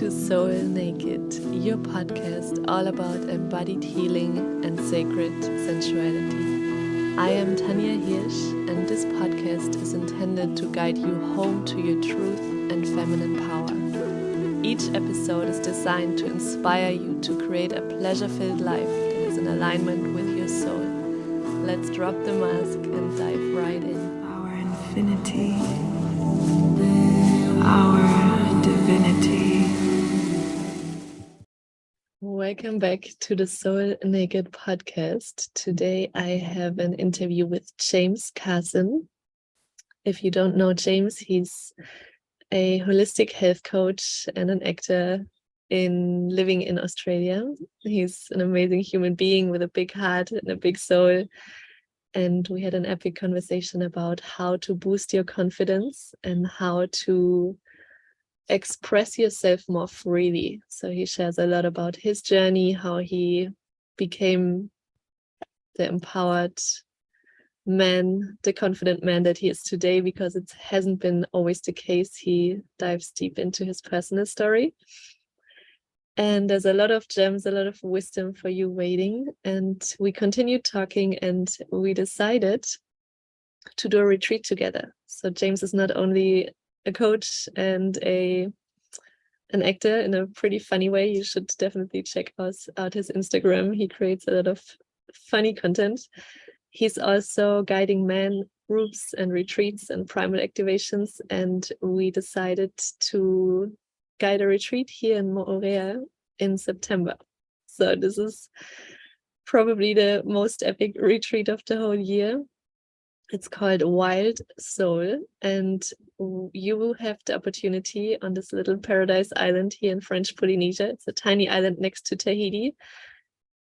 to Soul Naked, your podcast all about embodied healing and sacred sensuality. I am Tanya Hirsch, and this podcast is intended to guide you home to your truth and feminine power. Each episode is designed to inspire you to create a pleasure-filled life that is in alignment with your soul. Let's drop the mask and dive right in. Our infinity, our divinity. Welcome back to the Soul Naked podcast. Today I have an interview with James Carson. If you don't know James, he's a holistic health coach and an actor living in Australia. He's an amazing human being with a big heart and a big soul. And we had an epic conversation about how to boost your confidence and how to express yourself more freely. So he shares a lot about his journey, how he became the empowered man, the confident man that he is today, because it hasn't been always the case. He dives deep into his personal story. And there's a lot of gems, a lot of wisdom for you waiting. And we continued talking and we decided to do a retreat together. So James is not only a coach and an actor in a pretty funny way. You should definitely check out his Instagram. He creates a lot of funny content. He's also guiding men groups and retreats and primal activations. And we decided to guide a retreat here in Moorea in September. So this is probably the most epic retreat of the whole year. It's called Wild Soul, and you will have the opportunity on this little paradise island here in French Polynesia. It's a tiny island next to Tahiti,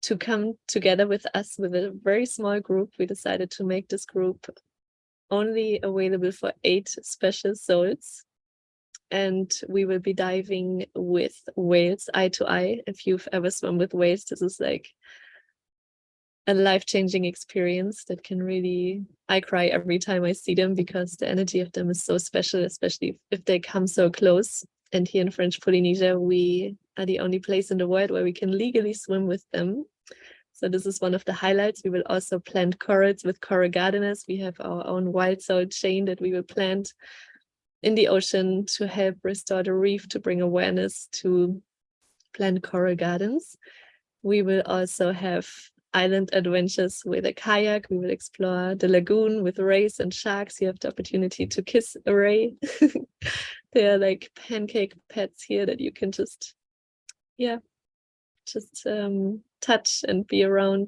to come together with us with a very small group. We decided to make this group only available for 8 special souls. And we will be diving with whales eye to eye. If you've ever swum with whales, this is like a life-changing experience that can really, I cry every time I see them because the energy of them is so special, especially if they come so close. And here in French Polynesia, we are the only place in the world where we can legally swim with them. So this is one of the highlights. We will also plant corals with coral gardeners. We have our own wild soul chain that we will plant in the ocean to help restore the reef, to bring awareness to plant coral gardens. We will also have island adventures with a kayak. We will explore the lagoon with rays and sharks. You have the opportunity to kiss a ray. They are like pancake pets here that you can just touch and be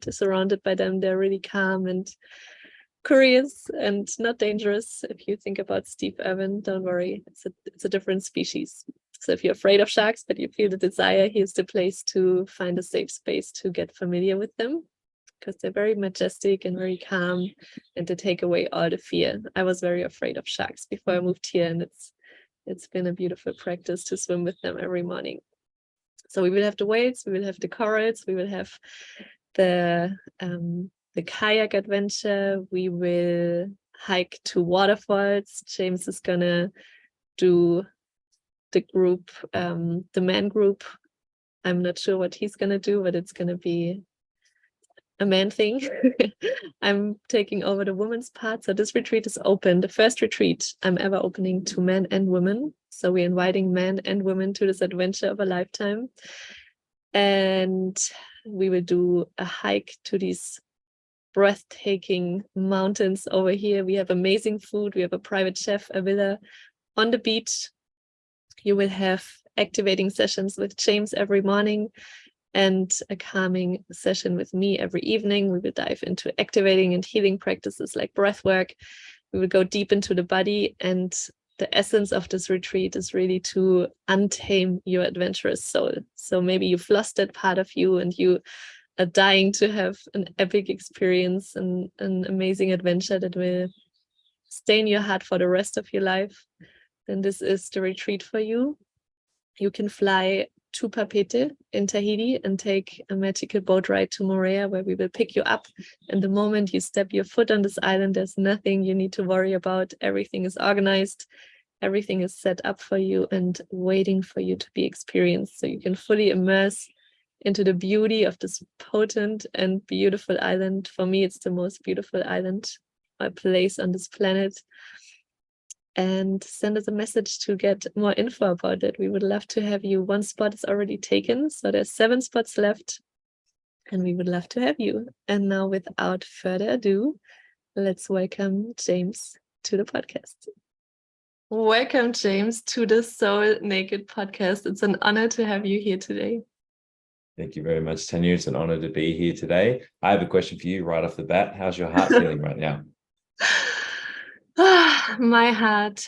surrounded by them. They're really calm and curious and not dangerous. If you think about Steve Irwin, don't worry, it's a different species. So if you're afraid of sharks but you feel the desire, here's the place to find a safe space to get familiar with them, because they're very majestic and very calm, and they take away all the fear. I was very afraid of sharks before I moved here, and it's been a beautiful practice to swim with them every morning. So we will have the whales, we will have the corals, we will have the kayak adventure, we will hike to waterfalls. James is gonna do the group, the man group. I'm not sure what he's gonna do, but it's gonna be a man thing. I'm taking over the woman's part. So this retreat is open. The first retreat I'm ever opening to men and women. So we're inviting men and women to this adventure of a lifetime. And we will do a hike to these breathtaking mountains over here. We have amazing food. We have a private chef, a villa on the beach. You will have activating sessions with James every morning and a calming session with me every evening. We will dive into activating and healing practices like breath work. We will go deep into the body, and the essence of this retreat is really to untame your adventurous soul. So maybe you've lost that part of you and you are dying to have an epic experience and an amazing adventure that will stay in your heart for the rest of your life. Then this is the retreat for you. You can fly to Papeete in Tahiti and take a magical boat ride to Moorea, where we will pick you up. And the moment you step your foot on this island, there's nothing you need to worry about. Everything is organized. everything is set up for you and waiting for you to be experienced, so you can fully immerse into the beauty of this potent and beautiful island. For me, it's the most beautiful island, a place on this planet. And send us a message to get more info about it. We would love to have you. One spot is already taken, so there's 7 spots left, and we would love to have you. And now, without further ado, let's welcome James to the podcast. Welcome, James, to the Soul Naked podcast. It's an honor to have you here today. Thank you very much, Tanya. It's an honor to be here today. I have a question for you right off the bat. How's your heart feeling right now? My heart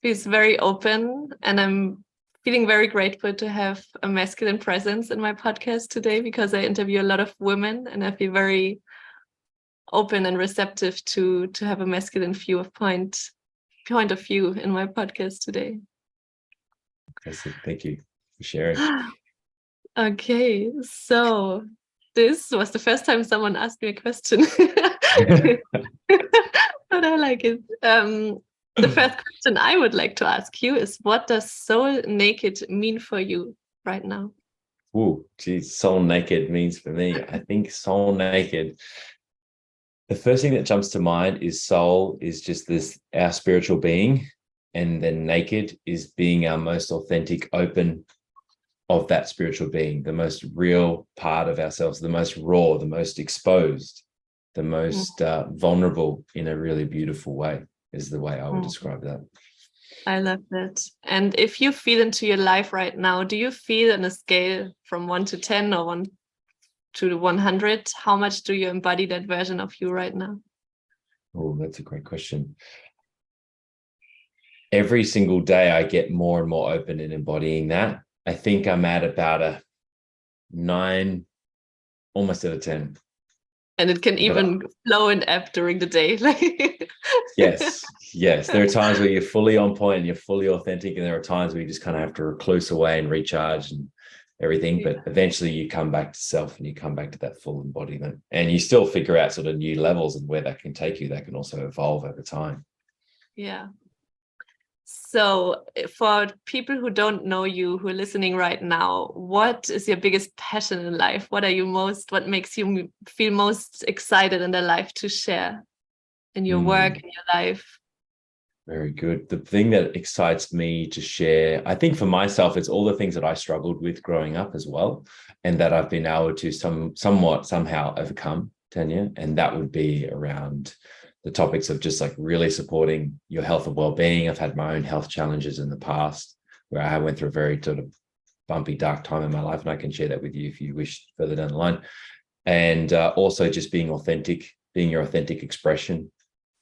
feels very open, and I'm feeling very grateful to have a masculine presence in my podcast today, because I interview a lot of women, and I feel very open and receptive to have a masculine point of view in my podcast today. Thank you for sharing. Okay, so this was the first time someone asked me a question. But I like it. The first question I would like to ask you is, what does soul naked mean for you right now? Ooh, geez, soul naked means for me, I think soul naked, the first thing that jumps to mind is soul is just our spiritual being, and then naked is being our most authentic, open of that spiritual being, the most real part of ourselves, the most raw, the most exposed, the most vulnerable in a really beautiful way, is the way I would describe that. I love that. And if you feel into your life right now, do you feel on a scale from 1 to 10 or 1 to 100, how much do you embody that version of you right now? Oh, that's a great question. Every single day I get more and more open in embodying that. I think I'm at about a 9, almost at a 10. And it can even flow and ebb during the day. Yes. There are times where you're fully on point and you're fully authentic, and there are times where you just kind of have to recluse away and recharge and everything. But eventually you come back to self, and you come back to that full embodiment, and you still figure out sort of new levels and where that can take you. That can also evolve over time. Yeah. So for people who don't know you, who are listening right now, what is your biggest passion in life? What makes you feel most excited in their life to share in your work, in your life? Very good. The thing that excites me to share, I think for myself, it's all the things that I struggled with growing up as well, and that I've been able to somehow overcome, Tanya. And that would be around the topics of just like really supporting your health and well-being. I've had my own health challenges in the past where I went through a very sort of bumpy, dark time in my life, and I can share that with you if you wish further down the line. And also just being authentic, being your authentic expression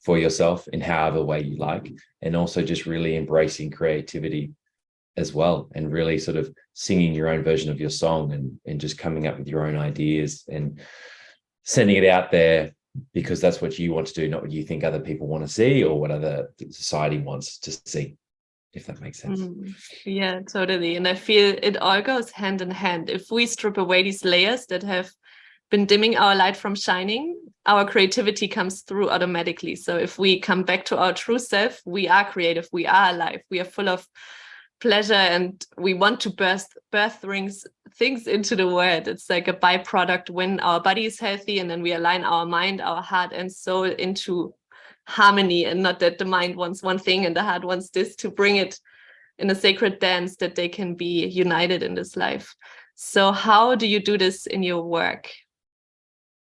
for yourself in however way you like, and also just really embracing creativity as well, and really sort of singing your own version of your song, and just coming up with your own ideas and sending it out there, because that's what you want to do, not what you think other people want to see or what other society wants to see, if that makes sense. Yeah, totally. And I feel it all goes hand in hand. If we strip away these layers that have been dimming our light from shining, our creativity comes through automatically. So if we come back to our true self, we are creative, we are alive, we are full of pleasure, and we want to birth things into the world. It's like a byproduct when our body is healthy, and then we align our mind, our heart and soul into harmony, and not that the mind wants one thing and the heart wants this, to bring it in a sacred dance that they can be united in this life. So how do you do this in your work?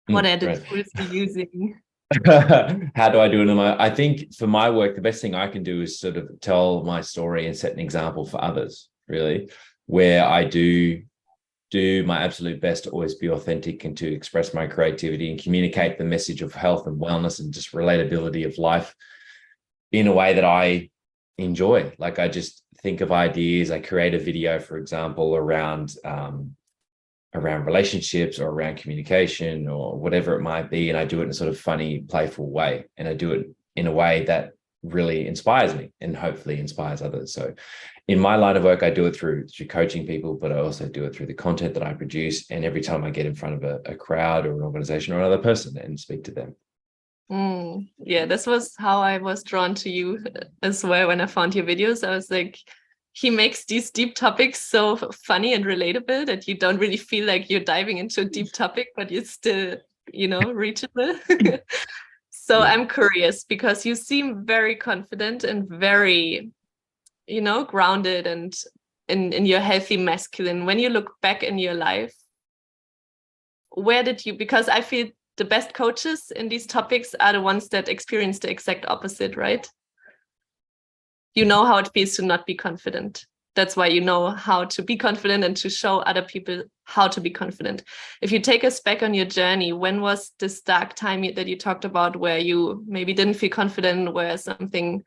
What are the tools you're using? How do I do it? I think for my work, the best thing I can do is sort of tell my story and set an example for others, really, where I do my absolute best to always be authentic and to express my creativity and communicate the message of health and wellness and just relatability of life in a way that I enjoy. Like, I just think of ideas. I create a video, for example, around relationships or around communication or whatever it might be, and I do it in a sort of funny, playful way, and I do it in a way that really inspires me and hopefully inspires others. So in my line of work, I do it through coaching people, but I also do it through the content that I produce, and every time I get in front of a crowd or an organization or another person and speak to them. Yeah, this was how I was drawn to you as well when I found your videos. I was like, he makes these deep topics so funny and relatable that you don't really feel like you're diving into a deep topic, but it's still, reachable. So Yeah. I'm curious because you seem very confident and very, grounded and in your healthy masculine. When you look back in your life, where did you, because I feel the best coaches in these topics are the ones that experience the exact opposite, right? You know how it feels to not be confident. That's why you know how to be confident and to show other people how to be confident. If you take us back on your journey, when was this dark time that you talked about where you maybe didn't feel confident, where something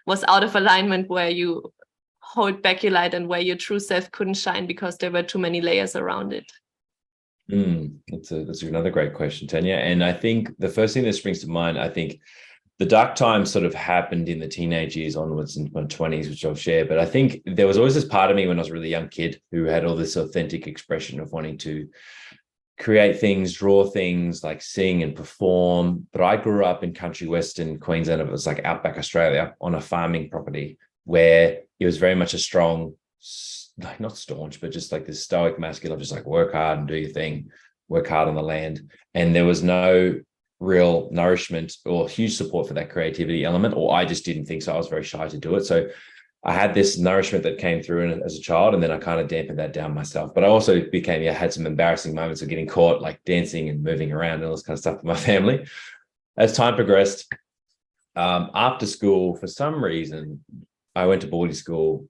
was out of alignment, where you hold back your light and where your true self couldn't shine because there were too many layers around it? That's another great question, Tanya. And I think the first thing that springs to mind, I think the dark times sort of happened in the teenage years onwards into my 20s, which I'll share. But I think there was always this part of me when I was a really young kid who had all this authentic expression of wanting to create things, draw things, like sing and perform. But I grew up in country western Queensland. It was like outback Australia on a farming property where it was very much a strong, like not staunch, but just like this stoic masculine, just like work hard and do your thing, work hard on the land. And there was no real nourishment or huge support for that creativity element, or I just didn't think so. I was very shy to do it. So I had this nourishment that came through as a child, and then I kind of dampened that down myself. But I also had some embarrassing moments of getting caught, like dancing and moving around and all this kind of stuff with my family. As time progressed, after school, for some reason, I went to boarding school,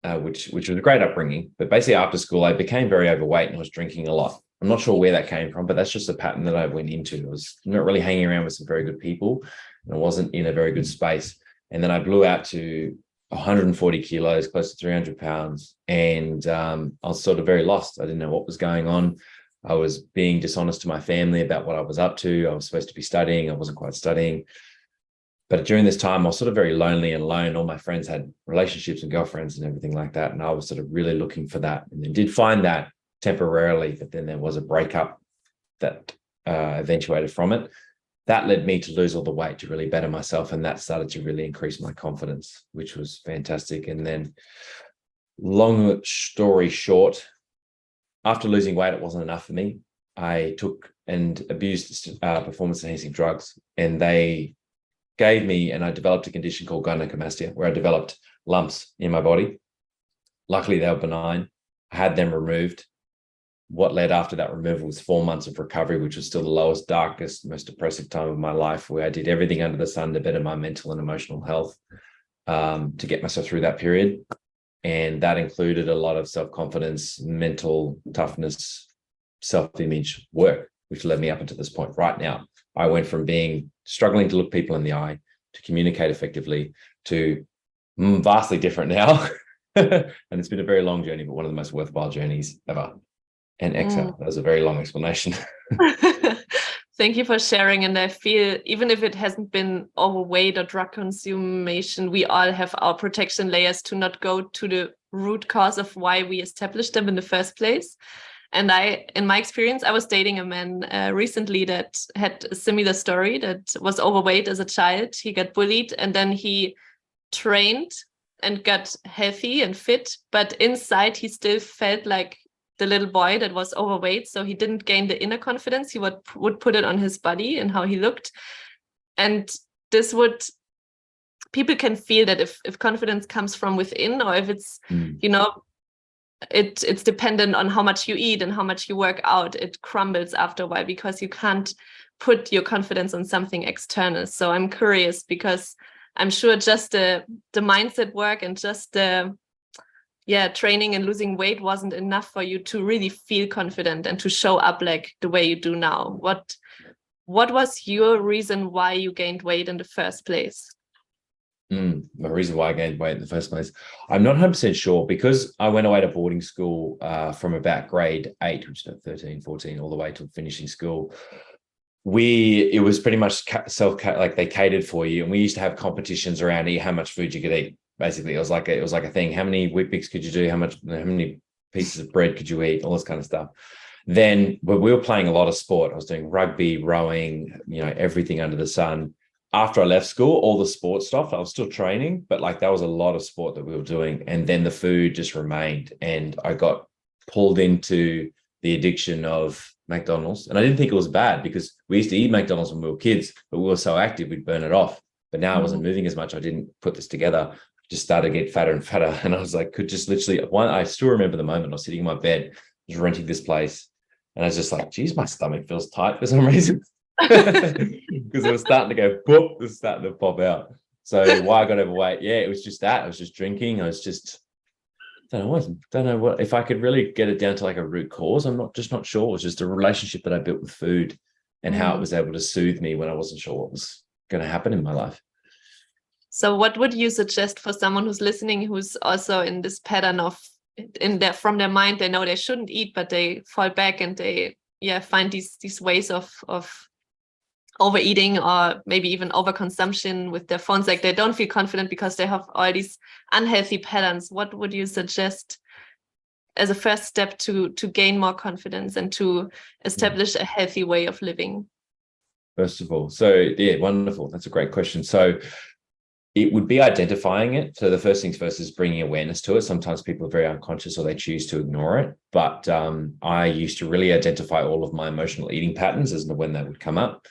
which was a great upbringing. But basically after school, I became very overweight and was drinking a lot. I'm not sure where that came from, but that's just a pattern that I went into. I was not really hanging around with some very good people, and I wasn't in a very good space. And then I blew out to 140 kilos, close to 300 pounds. And I was sort of very lost. I didn't know what was going on. I was being dishonest to my family about what I was up to. I was supposed to be studying. I wasn't quite studying. But during this time, I was sort of very lonely and alone. All my friends had relationships and girlfriends and everything like that. And I was sort of really looking for that, and then did find that temporarily, but then there was a breakup that eventuated from it. That led me to lose all the weight, to really better myself, and that started to really increase my confidence, which was fantastic. And then, long story short, after losing weight, it wasn't enough for me. I took and abused performance-enhancing drugs, and they gave me, and I developed a condition called gynecomastia, where I developed lumps in my body. Luckily, they were benign. I had them removed. What led after that removal was 4 months of recovery, which was still the lowest, darkest, most depressive time of my life, where I did everything under the sun to better my mental and emotional health, to get myself through that period. And that included a lot of self-confidence, mental toughness, self-image work, which led me up until this point right now. I went from struggling to look people in the eye, to communicate effectively, to vastly different now. And it's been a very long journey, but one of the most worthwhile journeys ever. And exhale. That was a very long explanation. Thank you for sharing. And I feel, even if it hasn't been overweight or drug consumption, we all have our protection layers to not go to the root cause of why we established them in the first place. And in my experience, I was dating a man recently that had a similar story, that was overweight as a child. He got bullied, and then he trained and got healthy and fit, but inside he still felt like the little boy that was overweight. So he didn't gain the inner confidence. He would put it on his body and how he looked. And people can feel that if confidence comes from within, or if it's, it's dependent on how much you eat and how much you work out, it crumbles after a while, because you can't put your confidence on something external. So I'm curious, because I'm sure just the mindset work and just the training and losing weight wasn't enough for you to really feel confident and to show up like the way you do now. What was your reason why you gained weight in the first place? The reason why I gained weight in the first place, I'm not 100% sure, because I went away to boarding school from about grade 8, which is 13, 14, all the way to finishing school. It was pretty much like they catered for you, and we used to have competitions around how much food you could eat. Basically, it was like a thing. How many Weet-Bix could you do? How many pieces of bread could you eat? All this kind of stuff. Then when we were playing a lot of sport, I was doing rugby, rowing, everything under the sun. After I left school, all the sports stuff, I was still training, but like that was a lot of sport that we were doing. And then the food just remained. And I got pulled into the addiction of McDonald's. And I didn't think it was bad because we used to eat McDonald's when we were kids, but we were so active, we'd burn it off. But now I wasn't moving as much. I didn't put this together. Just started to get fatter and fatter. And I was like, could just literally, I still remember the moment I was sitting in my bed, I was renting this place. And I was just like, geez, my stomach feels tight for some reason. Because it was starting to go boop, it was starting to pop out. So why I got overweight, it was just that. I was just drinking. I was just, don't know what, if I could really get it down to like a root cause. I'm not sure. It was just a relationship that I built with food and how it was able to soothe me when I wasn't sure what was going to happen in my life. So what would you suggest for someone who's listening, who's also in this pattern of from their mind, they know they shouldn't eat, but they fall back and they find these ways of overeating or maybe even overconsumption with their phones, like they don't feel confident because they have all these unhealthy patterns. What would you suggest as a first step to gain more confidence and to establish a healthy way of living? First of all, so wonderful. That's a great question. So it would be identifying it. So the first things first is bringing awareness to it. Sometimes people are very unconscious or they choose to ignore it. But I used to really identify all of my emotional eating patterns as to when they would come up.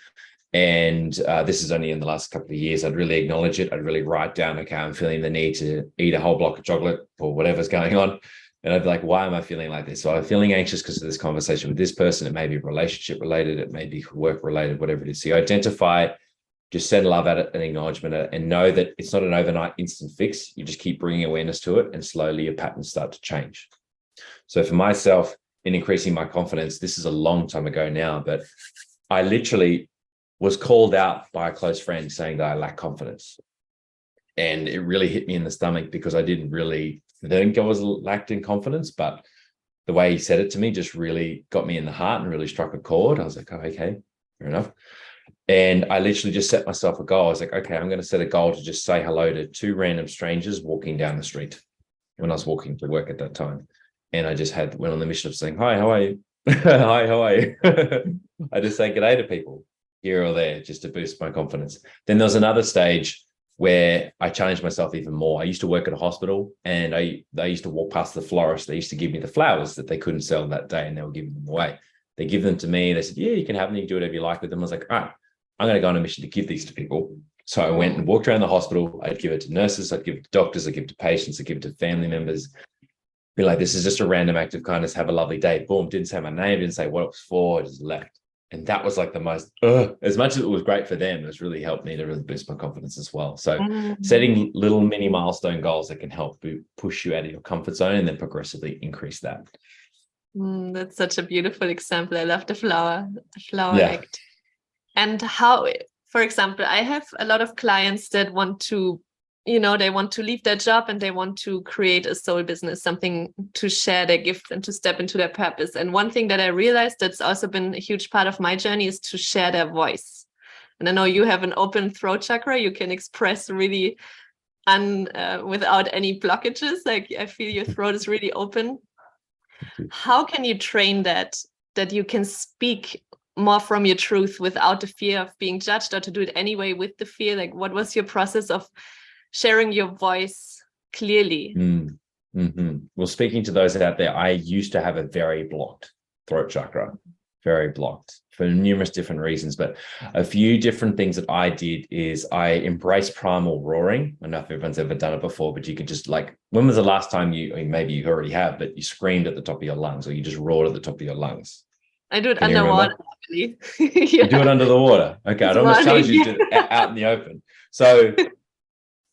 And this is only in the last couple of years. I'd really acknowledge it. I'd really write down, okay, I'm feeling the need to eat a whole block of chocolate or whatever's going on. And I'd be like, why am I feeling like this? So I'm feeling anxious because of this conversation with this person. It may be relationship related. It may be work related, whatever it is. So you identify, just send love at it and acknowledgement at it, and know that it's not an overnight instant fix. You just keep bringing awareness to it and slowly your patterns start to change. So for myself, in increasing my confidence, this is a long time ago now, but I literally was called out by a close friend saying that I lack confidence. And it really hit me in the stomach because I didn't really think I was lacked in confidence, but the way he said it to me just really got me in the heart and really struck a chord. I was like, oh, okay, fair enough. And I literally just set myself a goal. I was like, okay, I'm going to set a goal to just say hello to 2 random strangers walking down the street when I was walking to work at that time. And I just went on the mission of saying, hi, how are you? Hi, how are you? I just say g'day to people here or there just to boost my confidence. Then there was another stage where I challenged myself even more. I used to work at a hospital and I used to walk past the florist. They used to give me the flowers that they couldn't sell that day and they were giving them away. They give them to me. They said, yeah, you can have them. You can do whatever you like with them. I was like, all right, I'm going to go on a mission to give these to people. So I went and walked around the hospital. I'd give it to nurses. I'd give it to doctors. I'd give it to patients. I'd give it to family members. Be like, this is just a random act of kindness. Have a lovely day. Boom. Didn't say my name. Didn't say what it was for. I just left. And that was like the most, as much as it was great for them, it's really helped me to really boost my confidence as well. So setting little mini milestone goals that can help push you out of your comfort zone and then progressively increase that. That's such a beautiful example. I love the flower act. And how, for example, I have a lot of clients that want to, they want to leave their job and they want to create a soul business, something to share their gift and to step into their purpose. And one thing that I realized that's also been a huge part of my journey is to share their voice. And I know you have an open throat chakra. You can express really without any blockages. Like I feel your throat is really open. How can you train that you can speak more from your truth without the fear of being judged, or to do it anyway with the fear? Like, what was your process of sharing your voice clearly? Well, speaking to those out there, I used to have a very blocked throat chakra, very blocked for numerous different reasons. But a few different things that I did is I embraced primal roaring. I don't know if everyone's ever done it before, but you could just like, when was the last time maybe you already have, but you screamed at the top of your lungs or you just roared at the top of your lungs? I do it underwater. You do it under the water. Okay, I'd almost challenge you to do it out in the open. So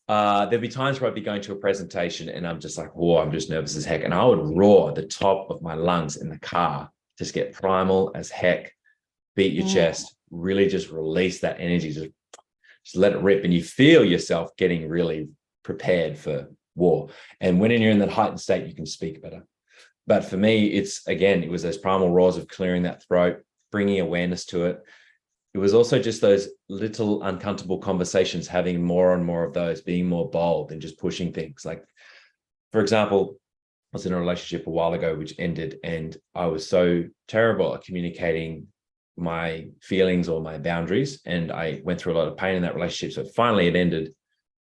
there'd be times where I'd be going to a presentation and I'm just like, whoa, I'm just nervous as heck. And I would roar at the top of my lungs in the car, just get primal as heck, beat your chest, really just release that energy, just let it rip. And you feel yourself getting really prepared for war. And when you're in that heightened state, you can speak better. But for me, it was those primal roars of clearing that throat, bringing awareness to it. It was also just those little uncomfortable conversations, having more and more of those, being more bold and just pushing things. Like, for example, was in a relationship a while ago, which ended, and I was so terrible at communicating my feelings or my boundaries. And I went through a lot of pain in that relationship. So finally it ended.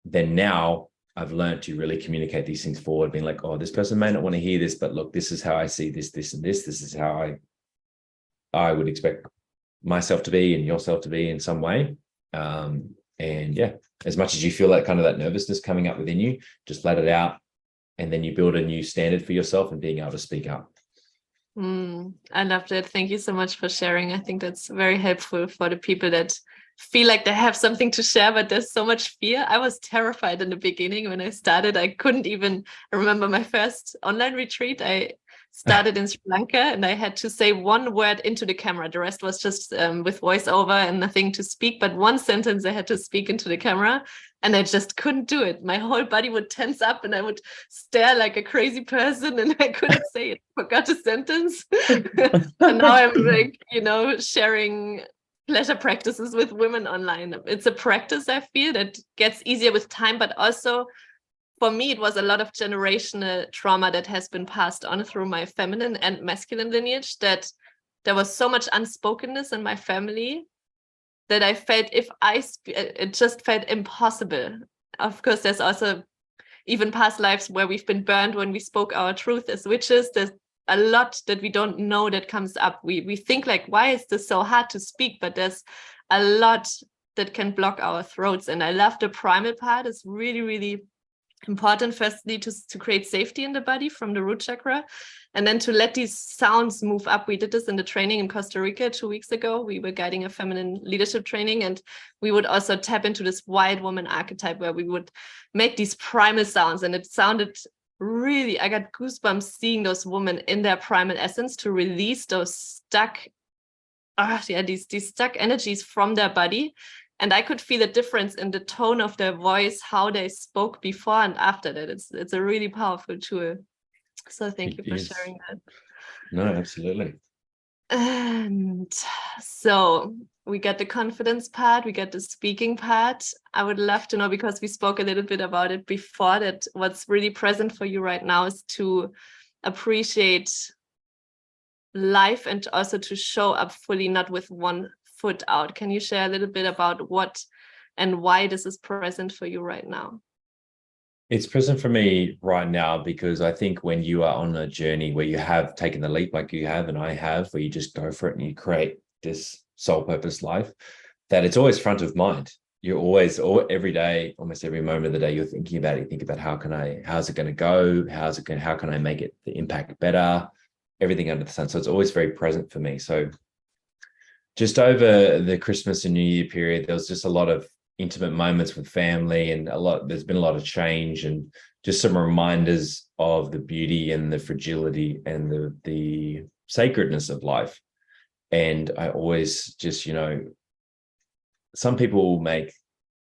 Then now I've learned to really communicate these things forward, being like, oh, this person may not want to hear this, but look, this is how I see this, this, and this. This is how I would expect myself to be and yourself to be in some way. And yeah, as much as you feel that kind of that nervousness coming up within you, just let it out. And then you build a new standard for yourself and being able to speak up. I love that. Thank you so much for sharing. I think that's very helpful for the people that feel like they have something to share, but there's so much fear. I was terrified in the beginning when I started. I couldn't even remember my first online retreat. I started in Sri Lanka and I had to say one word into the camera. The rest was just with voiceover and nothing to speak, but one sentence I had to speak into the camera and I just couldn't do it. My whole body would tense up and I would stare like a crazy person and I couldn't say it. Forgot a sentence. And now I'm like, sharing pleasure practices with women online. It's a practice I feel that gets easier with time, but also for me, it was a lot of generational trauma that has been passed on through my feminine and masculine lineage, that there was so much unspokenness in my family that I felt it just felt impossible. Of course, there's also even past lives where we've been burned when we spoke our truth as witches. There's a lot that we don't know that comes up. We think like, why is this so hard to speak? But there's a lot that can block our throats. And I love the primal part. It's really, really important, firstly, to create safety in the body from the root chakra, and then to let these sounds move up. We did this in the training in Costa Rica 2 weeks ago. We were guiding a feminine leadership training, and we would also tap into this wild woman archetype where we would make these primal sounds, and it sounded really, I got goosebumps seeing those women in their primal essence to release those stuck these stuck energies from their body. And I could feel a difference in the tone of their voice, how they spoke before and after that. It's a really powerful tool. So thank you for sharing that. No, absolutely. And so we get the confidence part, we get the speaking part. I would love to know, because we spoke a little bit about it before, that what's really present for you right now is to appreciate life and also to show up fully, not with one foot out. Can you share a little bit about what and why this is present for you right now? It's present for me right now because I think when you are on a journey where you have taken the leap like you have and I have, where you just go for it and you create this soul purpose life, that it's always front of mind. You're always, every day, almost every moment of the day, you're thinking about it. You think about how's it going to go? How can I make it the impact better? Everything under the sun. So it's always very present for me. So just over the Christmas and New Year period, there was just a lot of intimate moments with family, and there's been a lot of change, and just some reminders of the beauty and the fragility and the sacredness of life. And I always just, some people make,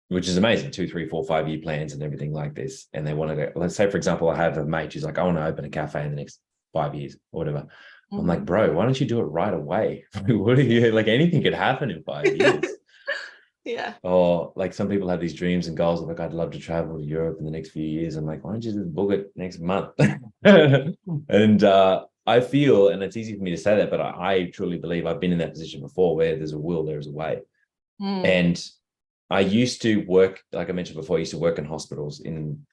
which is amazing, 2, 3, 4, 5 year plans and everything like this. And they want to go, let's say, for example, I have a mate who's like, I want to open a cafe in the next 5 years or whatever. I'm like, bro, why don't you do it right away? What are you, like, anything could happen in 5 years. Yeah. Or like some people have these dreams and goals of like, I'd love to travel to Europe in the next few years. I'm like, why don't you just book it next month? And I feel, and it's easy for me to say that, but I truly believe I've been in that position before where there's a will, there's a way. And I used to work, like I mentioned before, I used to work in hospitals, in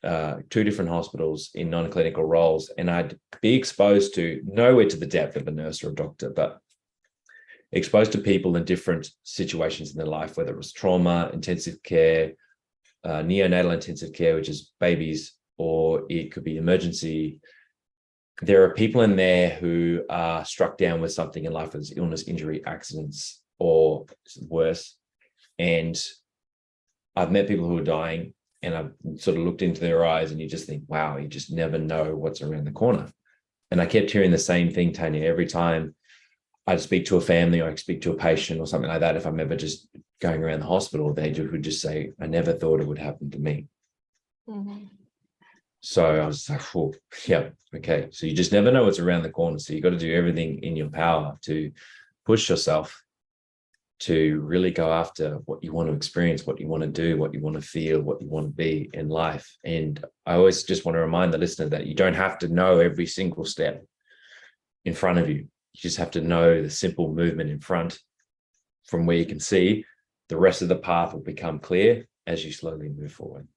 2 different hospitals in non-clinical roles, and I'd be exposed to, nowhere to the depth of a nurse or a doctor, but exposed to people in different situations in their life, whether it was trauma, intensive care, neonatal intensive care, which is babies, or it could be emergency. There are people in there who are struck down with something in life, as illness, injury, accidents, or worse. And I've met people who are dying, and I've sort of looked into their eyes, and you just think, wow, you just never know what's around the corner. And I kept hearing the same thing, Tanya, every time I'd speak to a family or I'd speak to a patient or something like that. If I'm ever just going around the hospital, they would just say, I never thought it would happen to me. So I was like, oh, yeah, okay. So you just never know what's around the corner. So you got to do everything in your power to push yourself to really go after what you want to experience, what you want to do, what you want to feel, what you want to be in life. And I always just want to remind the listener that you don't have to know every single step in front of you. You just have to know the simple movement in front from where you can see. The rest of the path will become clear as you slowly move forward.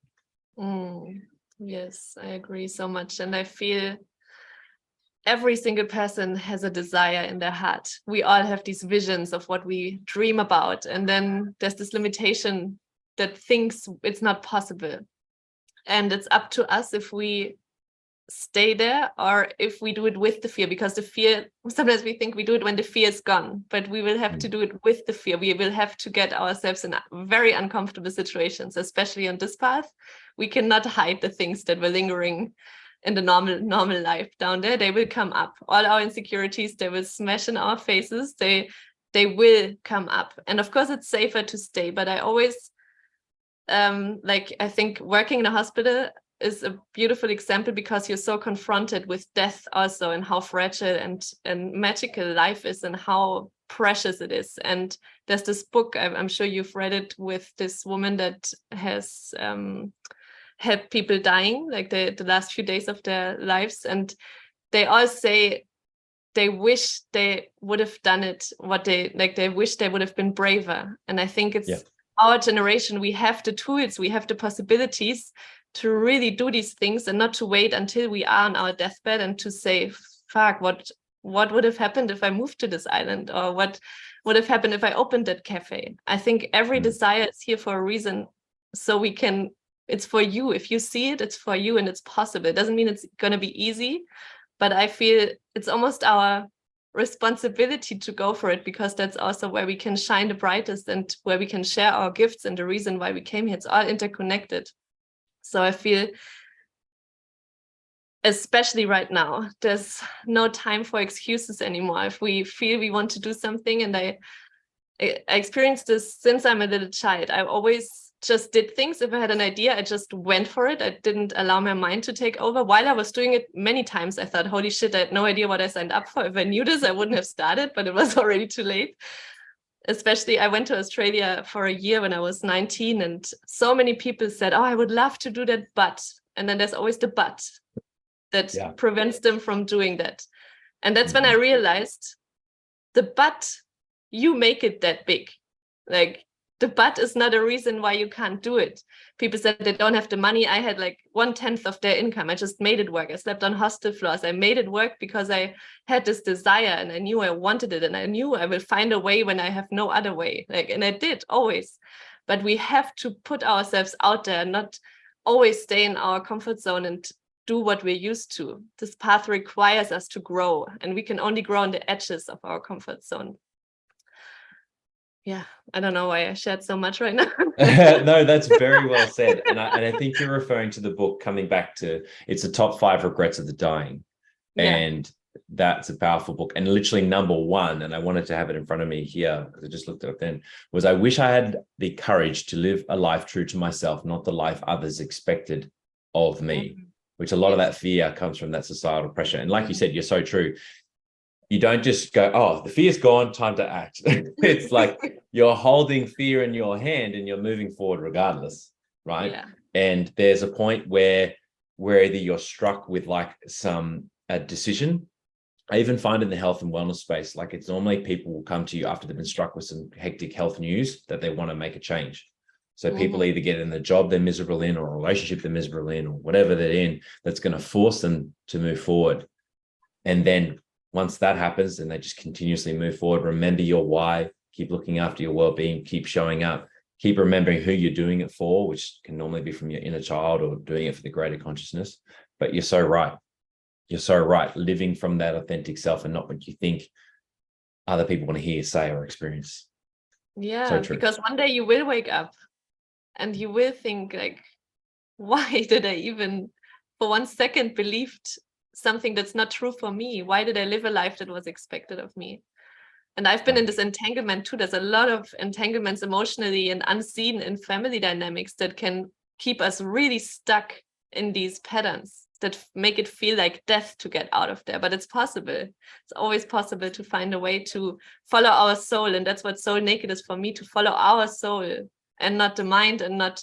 Yes, I agree so much. And I feel every single person has a desire in their heart. We all have these visions of what we dream about. And then there's this limitation that thinks it's not possible. And it's up to us if we stay there or if we do it with the fear, because the fear, sometimes we think we do it when the fear is gone, but we will have to do it with the fear. We will have to get ourselves in very uncomfortable situations, especially on this path. We cannot hide the things that were lingering in the normal life down there. They will come up. All our insecurities, they will smash in our faces. They will come up. And of course it's safer to stay, but I always I think working in a hospital is a beautiful example, because you're so confronted with death also, and how fragile and magical life is, and how precious it is. And there's this book, I'm sure you've read it, with this woman that has helped people dying, like the last few days of their lives. And they all say they wish they would have done it, they wish they would have been braver. And I think it's our generation, we have the tools, we have the possibilities to really do these things, and not to wait until we are on our deathbed and to say, fuck, what would have happened if I moved to this island, or what would have happened if I opened that cafe. I think every desire is here for a reason, so we can, it's for you. If you see it, it's for you, and it's possible. It doesn't mean it's going to be easy, but I feel it's almost our responsibility to go for it, because that's also where we can shine the brightest, and where we can share our gifts and the reason why we came here. It's all interconnected. So I feel, especially right now, there's no time for excuses anymore. If we feel we want to do something, and I experienced this since I'm a little child, I always just did things. If I had an idea, I just went for it. I didn't allow my mind to take over. While I was doing it, many times I thought, holy shit, I had no idea what I signed up for. If I knew this, I wouldn't have started, but it was already too late. Especially, I went to Australia for a year when I was 19, and so many people said, oh, I would love to do that, but, and then there's always the but that prevents them from doing that. And that's when I realized the but, you make it that big. Like, the but is not a reason why you can't do it. People said they don't have the money. I had like 1/10 of their income. I just made it work. I slept on hostel floors. I made it work because I had this desire, and I knew I wanted it, and I knew I will find a way when I have no other way. And I did always. But we have to put ourselves out there, not always stay in our comfort zone and do what we're used to. This path requires us to grow, and we can only grow on the edges of our comfort zone. Yeah, I don't know why I shared so much right now. No, that's very well said. And I think you're referring to the book, coming back to, it's the top 5 regrets of the dying. And that's a powerful book. And literally number 1, and I wanted to have it in front of me here, because I just looked it up then, was I wish I had the courage to live a life true to myself, not the life others expected of me, which a lot of that fear comes from that societal pressure. And like you said, you're so true. You don't just go, oh, the fear's gone, time to act. It's like you're holding fear in your hand and you're moving forward regardless, right? Yeah. And there's a point where either you're struck with like a decision. I even find in the health and wellness space, like it's normally people will come to you after they've been struck with some hectic health news that they want to make a change. So people either get in the job they're miserable in, or a relationship they're miserable in, or whatever they're in, that's going to force them to move forward. And then once that happens, and they just continuously move forward, remember your why, keep looking after your well-being, keep showing up, keep remembering who you're doing it for, which can normally be from your inner child or doing it for the greater consciousness. But you're so right. You're so right. Living from that authentic self and not what you think other people want to hear, say, or experience. Yeah, so because one day you will wake up and you will think like, why did I even for 1 second believed something that's not true for me? Why did I live a life that was expected of me? And I've been in this entanglement too. There's a lot of entanglements emotionally and unseen in family dynamics that can keep us really stuck in these patterns. that make it feel like death to get out of there. But it's possible. It's always possible to find a way to follow our soul. And that's what Soul Naked is for me, to follow our soul and not the mind and not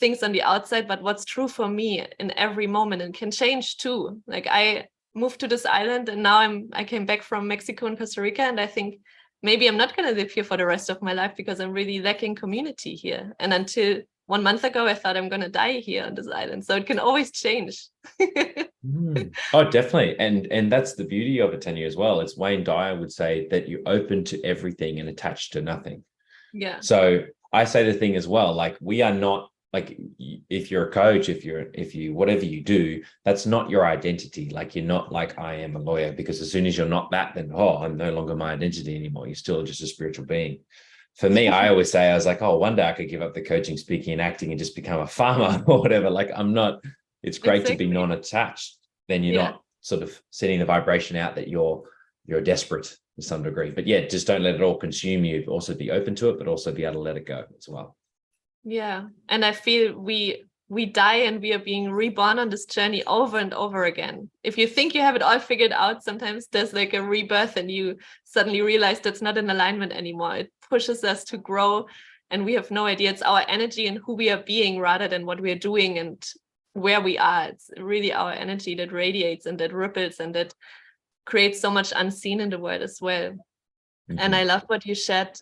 things on the outside, but what's true for me in every moment, and can change too. Like I moved to this island and now I came back from Mexico and Costa Rica, and I think maybe I'm not going to live here for the rest of my life because I'm really lacking community here. And until 1 month ago, I thought I'm going to die here on this island. So it can always change. Oh, definitely. And that's the beauty of it, Tanya, as well. It's Wayne Dyer would say that you're open to everything and attached to nothing. Yeah. So I say the thing as well, like we are not, like if you're a coach, if you whatever you do, that's not your identity. Like you're not like, I am a lawyer, because as soon as you're not that, then I'm no longer my identity anymore. You're still just a spiritual being. For me, I always say, I was like, one day I could give up the coaching, speaking, and acting and just become a farmer or whatever. Like I'm not, it's great to be non-attached. Then you're not sort of sending the vibration out that you're desperate to some degree. But yeah, just don't let it all consume you. Also be open to it, but also be able to let it go as well. Yeah. And I feel we die and we are being reborn on this journey over and over again. If you think you have it all figured out, sometimes there's like a rebirth and you suddenly realize that's not in alignment anymore. It pushes us to grow and we have no idea. It's our energy and who we are being rather than what we are doing and where we are. It's really our energy that radiates and that ripples and that creates so much unseen in the world as well. Mm-hmm. And I love what you shared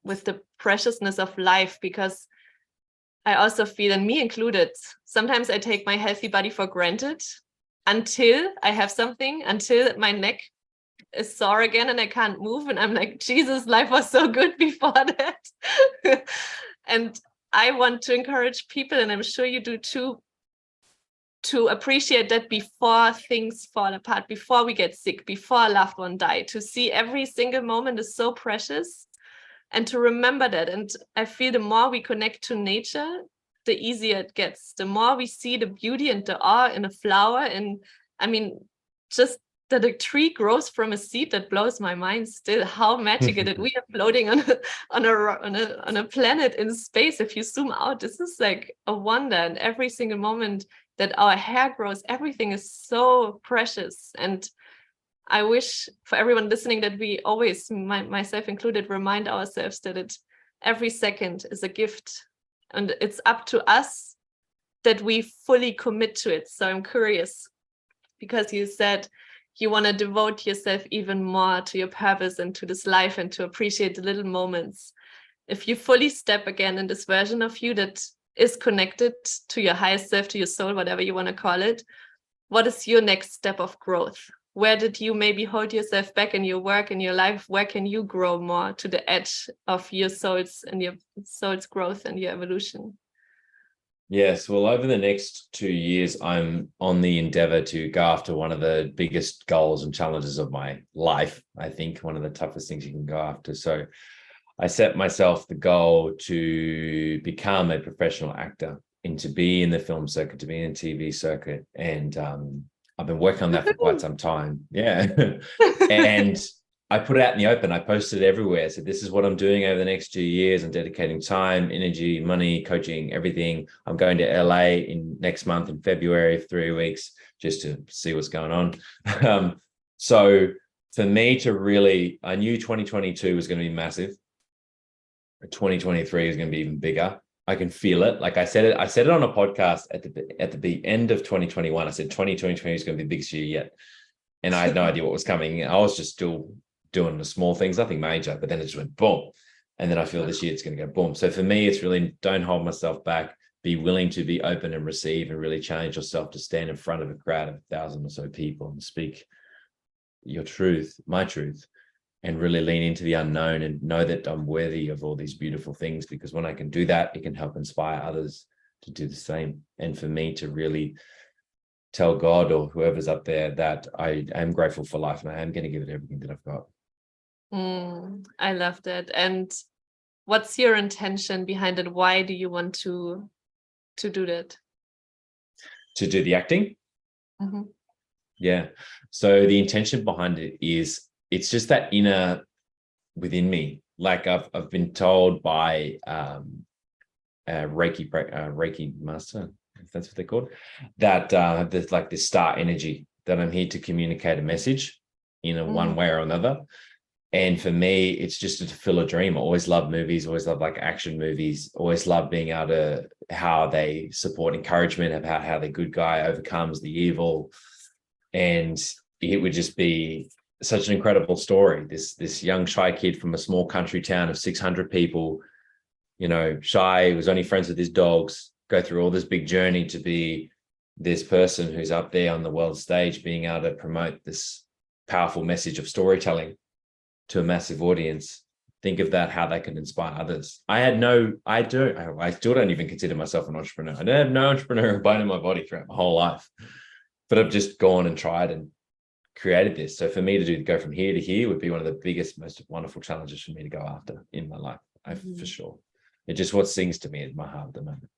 with the preciousness of life, because I also feel, and me included, sometimes I take my healthy body for granted until I have something, until my neck is sore again and I can't move. And I'm like, Jesus, life was so good before that. And I want to encourage people, and I'm sure you do too, to appreciate that before things fall apart, before we get sick, before a loved one died, to see every single moment is so precious and to remember that. And I feel the more we connect to nature, the easier it gets, the more we see the beauty and the awe in a flower. And I mean, just that a tree grows from a seed, that blows my mind still, how magical that we are floating on a planet in space. If you zoom out, this is like a wonder. And every single moment that our hair grows, everything is so precious. And I wish for everyone listening that we always, myself included, remind ourselves that every second is a gift, and it's up to us that we fully commit to it. So I'm curious, because you said you want to devote yourself even more to your purpose and to this life and to appreciate the little moments. If you fully step again in this version of you that is connected to your highest self, to your soul, whatever you want to call it, what is your next step of growth? Where did you maybe hold yourself back in your work, in your life? Where can you grow more to the edge of your soul's and your soul's growth and your evolution? Yes, well, over the next 2 years, I'm on the endeavor to go after one of the biggest goals and challenges of my life. I think one of the toughest things you can go after. So I set myself the goal to become a professional actor and to be in the film circuit, to be in the TV circuit. And I've been working on that for quite some time. Yeah. And I put it out in the open. I posted it everywhere. I said, this is what I'm doing over the next 2 years. I'm dedicating time, energy, money, coaching, everything. I'm going to LA next month in February for 3 weeks just to see what's going on. So for me to really, I knew 2022 was going to be massive. 2023 is going to be even bigger. I can feel it. Like I said it on a podcast at the end of 2021. I said 2023 is going to be the biggest year yet. And I had no idea what was coming. I was just still doing the small things, nothing major, but then it just went boom. And then I feel this year it's going to go boom. So for me, it's really don't hold myself back, be willing to be open and receive, and really challenge yourself to stand in front of a crowd of 1,000 or so people and speak your truth, my truth, and really lean into the unknown and know that I'm worthy of all these beautiful things, because when I can do that, it can help inspire others to do the same. And for me to really tell God or whoever's up there that I am grateful for life and I am going to give it everything that I've got. I love that. And what's your intention behind it? Why do you want to do that? To do the acting? Mm-hmm. Yeah. So the intention behind it is, it's just that inner within me. Like I've been told by a Reiki master, if that's what they're called, that there's like this star energy, that I'm here to communicate a message in a one way or another. And for me, it's just to fulfill a dream. I always love movies, always love like action movies, always love being able to, how they support encouragement about how the good guy overcomes the evil. And it would just be such an incredible story. This young shy kid from a small country town of 600 people, you know, shy, was only friends with his dogs, go through all this big journey to be this person who's up there on the world stage, being able to promote this powerful message of storytelling to a massive audience. Think of that, how they can inspire others. I still don't even consider myself an entrepreneur. I don't have no entrepreneurial bone in my body throughout my whole life, but I've just gone and tried and created this. So for me to go from here to here would be one of the biggest, most wonderful challenges for me to go after in my life, for sure. It's just what sings to me in my heart at the moment.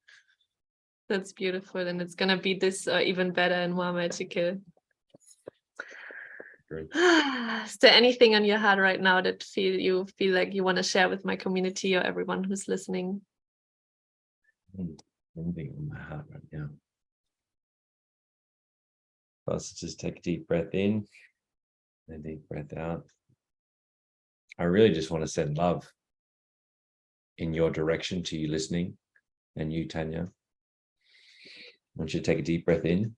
That's beautiful. And it's going to be this even better and more magical. Is there anything on your heart right now that you feel like you want to share with my community or everyone who's listening? Anything on my heart right now. Let's just take a deep breath in and a deep breath out. I really just want to send love in your direction to you listening, and you, Tanya. I want you to take a deep breath in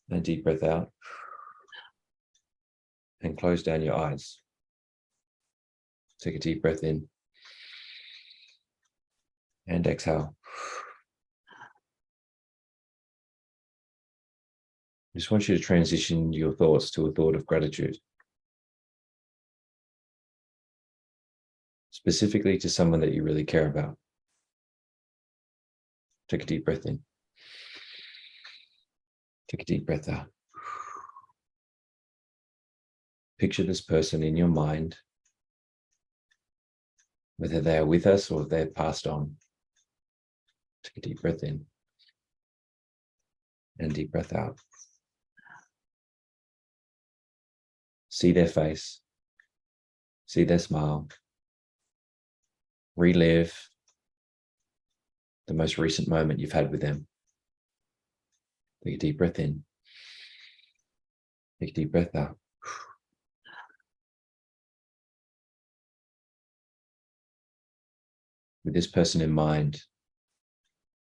and a deep breath out, and close down your eyes. Take a deep breath in and exhale. I just want you to transition your thoughts to a thought of gratitude, specifically to someone that you really care about. Take a deep breath in. Take a deep breath out. Picture this person in your mind, whether they are with us or if they've passed on. Take a deep breath in and deep breath out. See their face, see their smile, relive the most recent moment you've had with them. Take a deep breath in, take a deep breath out. With this person in mind,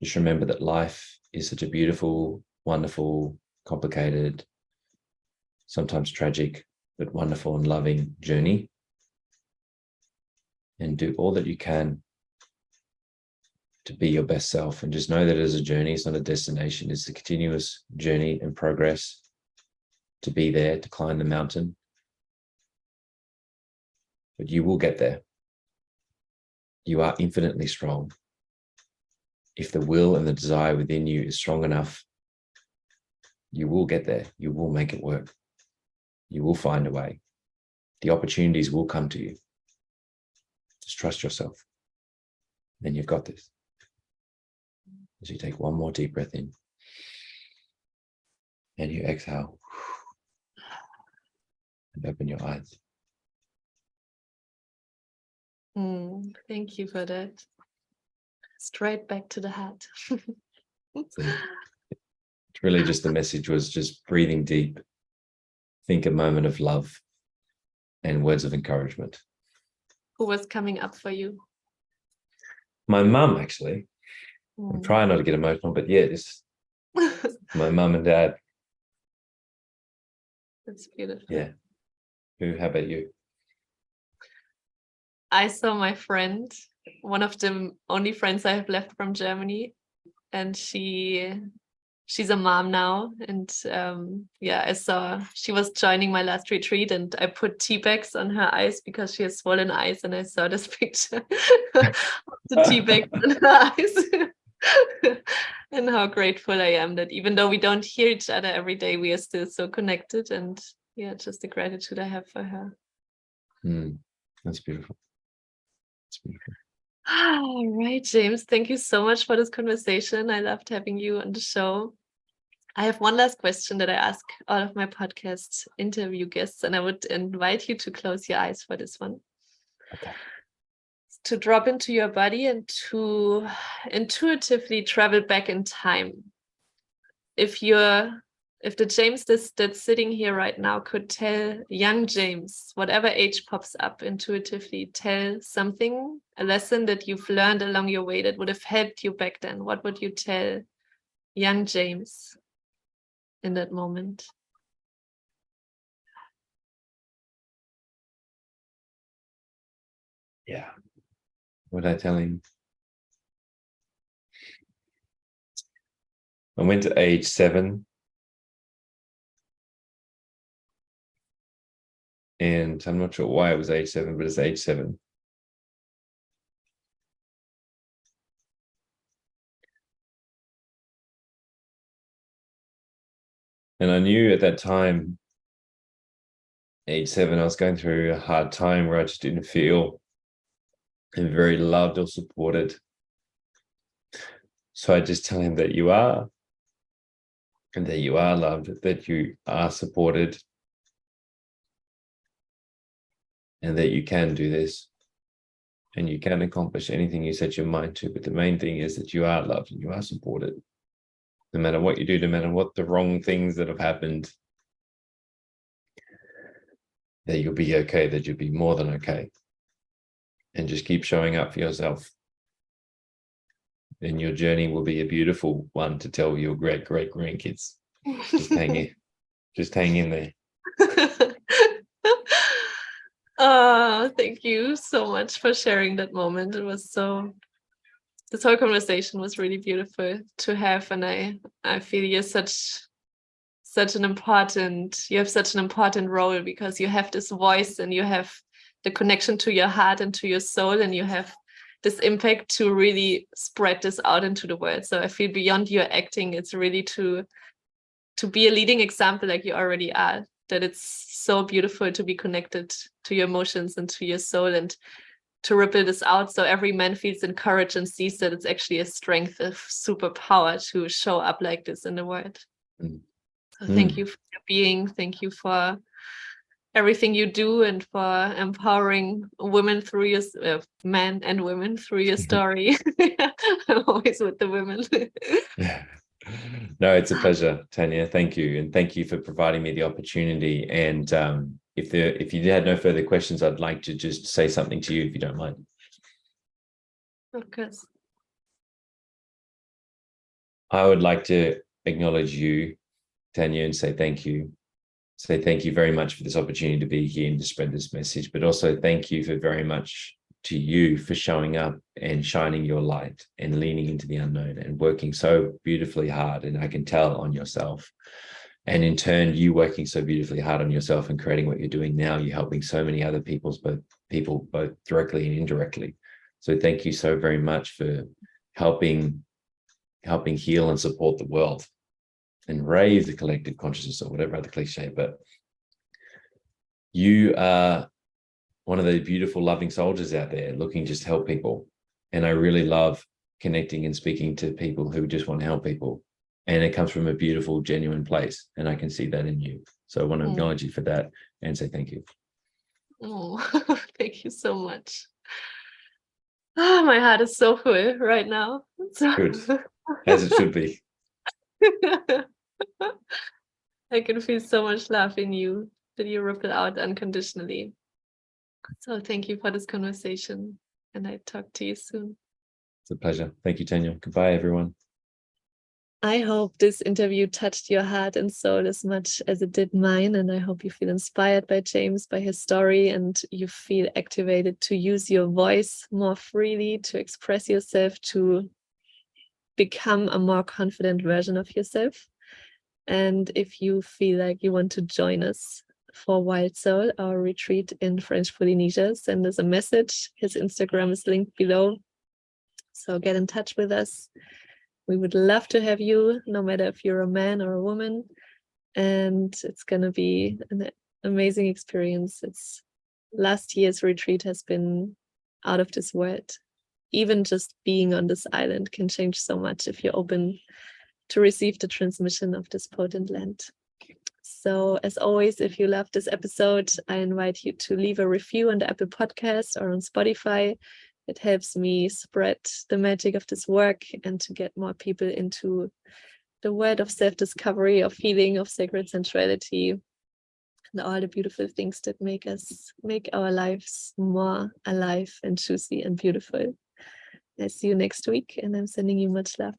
just remember that life is such a beautiful, wonderful, complicated, sometimes tragic, but wonderful and loving journey. And do all that you can to be your best self. And just know that as a journey, it's not a destination. It's a continuous journey and progress to be there, to climb the mountain. But you will get there. You are infinitely strong. If the will and the desire within you is strong enough, you will get there. You will make it work. You will find a way. The opportunities will come to you. Just trust yourself. Then you've got this. As you take one more deep breath in and you exhale and open your eyes. Thank you for that. Straight back to the heart. It's really just the message was just breathing deep. Think a moment of love and words of encouragement. Who was coming up for you? My mum, actually. I'm trying not to get emotional, but yeah, just my mum and dad. That's beautiful. Yeah. How about you? I saw my friend, one of the only friends I have left from Germany, and she's a mom now. And I saw she was joining my last retreat, and I put tea bags on her eyes because she has swollen eyes, and I saw this picture of the tea bags on her eyes. And how grateful I am that even though we don't hear each other every day, we are still so connected. And yeah, just the gratitude I have for her. That's beautiful. That's beautiful. All right, James, thank you so much for this conversation. I loved having you on the show. I have one last question that I ask all of my podcast interview guests, and I would invite you to close your eyes for this one. Okay. to drop into your body and to intuitively travel back in time. If the James that's sitting here right now could tell young James, whatever age pops up intuitively, tell something, a lesson that you've learned along your way that would have helped you back then, what would you tell young James in that moment? Yeah. What did I tell him? I went to age 7. And I'm not sure why it was age 7, but it's age 7. And I knew at that time, age 7, I was going through a hard time where I just didn't feel very loved or supported. So I just tell him that you are, and that you are loved, that you are supported, and that you can do this, and you can accomplish anything you set your mind to. But the main thing is that you are loved and you are supported. No matter what you do, no matter what the wrong things that have happened, that you'll be okay, that you'll be more than okay. And just keep showing up for yourself. And your journey will be a beautiful one to tell your great grandkids. Just hang in there. Thank you so much for sharing that moment. This whole conversation was really beautiful to have, and I feel you have such an important role, because you have this voice and you have the connection to your heart and to your soul, and you have this impact to really spread this out into the world. So I feel beyond your acting, it's really to be a leading example like you already are, that it's so beautiful to be connected to your emotions and to your soul, and to ripple this out so every man feels encouraged and sees that it's actually a strength, a superpower to show up like this in the world. So thank you for your being. Thank you for everything you do and for empowering women through your men and women through your story. I'm always with the women. No, it's a pleasure, Tanya. Thank you. And thank you for providing me the opportunity. And if you had no further questions, I'd like to just say something to you, if you don't mind. Of course. I would like to acknowledge you, Tanya, and say thank you. Say thank you very much for this opportunity to be here and to spread this message, but also thank you for very much to you for showing up and shining your light and leaning into the unknown and working so beautifully hard. And I can tell on yourself. And in turn, you working so beautifully hard on yourself and creating what you're doing now, you're helping so many other people both directly and indirectly. So thank you so very much for helping heal and support the world and raise the collective consciousness, or whatever other cliche. But you are one of those beautiful, loving soldiers out there looking just to help people. And I really love connecting and speaking to people who just want to help people. And it comes from a beautiful, genuine place. And I can see that in you. So I want to acknowledge you for that and say thank you. Oh, thank you so much. Oh, my heart is so full right now. Good, as it should be. I can feel so much love in you that you ripple out unconditionally. So thank you for this conversation, and I talk to you soon. It's a pleasure. Thank you, Tanya. Goodbye, everyone. I hope this interview touched your heart and soul as much as it did mine, and I hope you feel inspired by James, by his story, and you feel activated to use your voice more freely, to express yourself, to become a more confident version of yourself. And if you feel like you want to join us for Wild Soul, our retreat in French Polynesia, send us a message. His Instagram is linked below. So get in touch with us. We would love to have you, no matter if you're a man or a woman. And it's going to be an amazing experience. Last year's retreat has been out of this world. Even just being on this island can change so much if you're open to receive the transmission of this potent land. So as always, if you love this episode, I invite you to leave a review on the Apple Podcast or on Spotify. It helps me spread the magic of this work and to get more people into the world of self-discovery, of healing, of sacred sensuality, and all the beautiful things that make our lives more alive and juicy and beautiful. I see you next week, and I'm sending you much love.